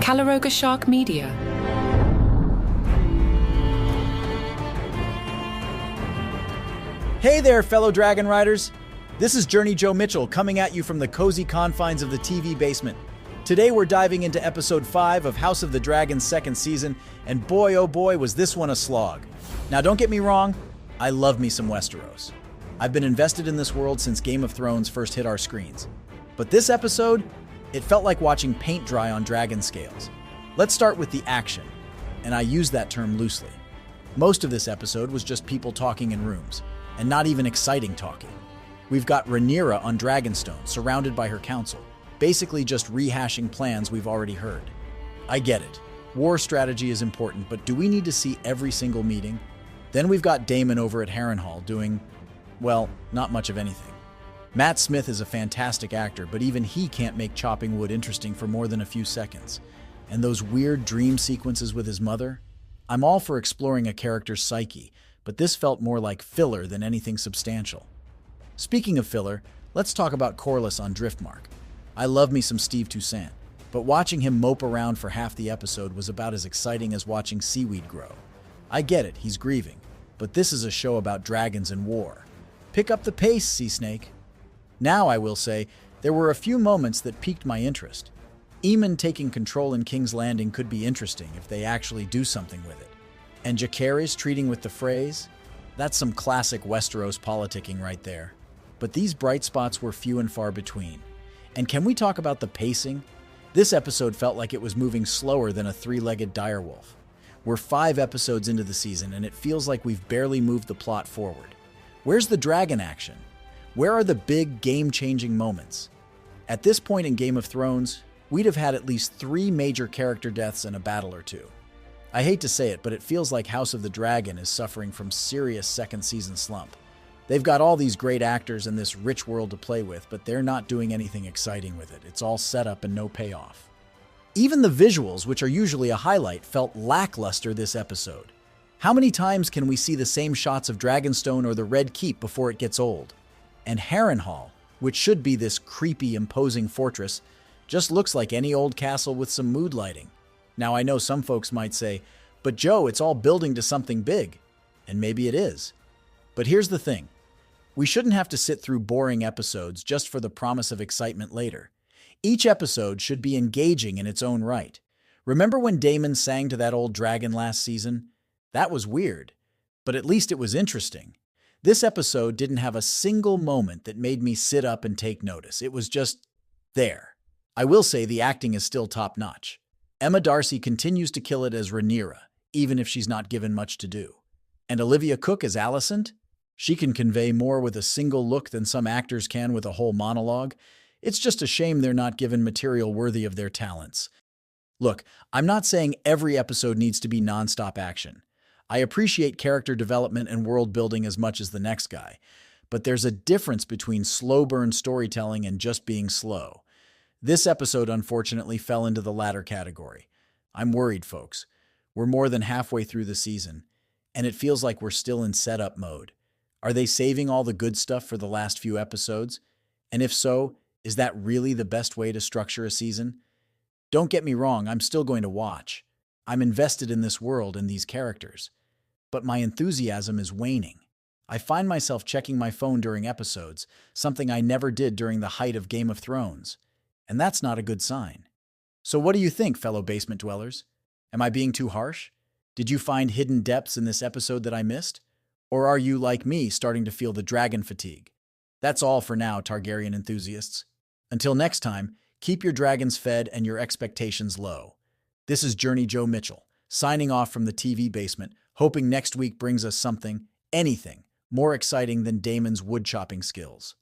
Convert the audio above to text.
Calaroga Shark Media. Hey there, fellow Dragon Riders! This is Journey Joe Mitchell coming at you from the cozy confines of the TV basement. Today we're diving into episode 5 of House of the Dragon's second season, and boy oh boy was this one a slog. Now don't get me wrong, I love me some Westeros. I've been invested in this world since Game of Thrones first hit our screens. But this episode, it felt like watching paint dry on dragon scales. Let's start with the action, and I use that term loosely. Most of this episode was just people talking in rooms, and not even exciting talking. We've got Rhaenyra on Dragonstone, surrounded by her council, basically just rehashing plans we've already heard. I get it. War strategy is important, but do we need to see every single meeting? Then we've got Daymon over at Harrenhal doing, well, not much of anything. Matt Smith is a fantastic actor, but even he can't make chopping wood interesting for more than a few seconds. And those weird dream sequences with his mother? I'm all for exploring a character's psyche, but this felt more like filler than anything substantial. Speaking of filler, let's talk about Corlys on Driftmark. I love me some Steve Toussaint, but watching him mope around for half the episode was about as exciting as watching seaweed grow. I get it, he's grieving, but this is a show about dragons and war. Pick up the pace, Sea Snake. Now, I will say, there were a few moments that piqued my interest. Aemond taking control in King's Landing could be interesting if they actually do something with it. And Jacaerys treating with the phrase? That's some classic Westeros politicking right there. But these bright spots were few and far between. And can we talk about the pacing? This episode felt like it was moving slower than a three-legged direwolf. We're 5 episodes into the season, and it feels like we've barely moved the plot forward. Where's the dragon action? Where are the big, game-changing moments? At this point in Game of Thrones, we'd have had at least 3 major character deaths and a battle or 2. I hate to say it, but it feels like House of the Dragon is suffering from serious second-season slump. They've got all these great actors and this rich world to play with, but they're not doing anything exciting with it. It's all setup and no payoff. Even the visuals, which are usually a highlight, felt lackluster this episode. How many times can we see the same shots of Dragonstone or the Red Keep before it gets old? And Harrenhal, which should be this creepy, imposing fortress, just looks like any old castle with some mood lighting. Now, I know some folks might say, but Joe, it's all building to something big. And maybe it is. But here's the thing. We shouldn't have to sit through boring episodes just for the promise of excitement later. Each episode should be engaging in its own right. Remember when Daymon sang to that old dragon last season? That was weird, but at least it was interesting. This episode didn't have a single moment that made me sit up and take notice. It was just there. I will say the acting is still top-notch. Emma Darcy continues to kill it as Rhaenyra, even if she's not given much to do. And Olivia Cooke as Alicent? She can convey more with a single look than some actors can with a whole monologue. It's just a shame they're not given material worthy of their talents. Look, I'm not saying every episode needs to be non-stop action. I appreciate character development and world building as much as the next guy, but there's a difference between slow burn storytelling and just being slow. This episode, unfortunately, fell into the latter category. I'm worried, folks. We're more than halfway through the season, and it feels like we're still in setup mode. Are they saving all the good stuff for the last few episodes? And if so, is that really the best way to structure a season? Don't get me wrong, I'm still going to watch. I'm invested in this world and these characters. But my enthusiasm is waning. I find myself checking my phone during episodes, something I never did during the height of Game of Thrones. And that's not a good sign. So what do you think, fellow basement dwellers? Am I being too harsh? Did you find hidden depths in this episode that I missed? Or are you, like me, starting to feel the dragon fatigue? That's all for now, Targaryen enthusiasts. Until next time, keep your dragons fed and your expectations low. This is Journey Joe Mitchell, signing off from the TV basement, hoping next week brings us something, anything, more exciting than Daymon's wood-chopping skills.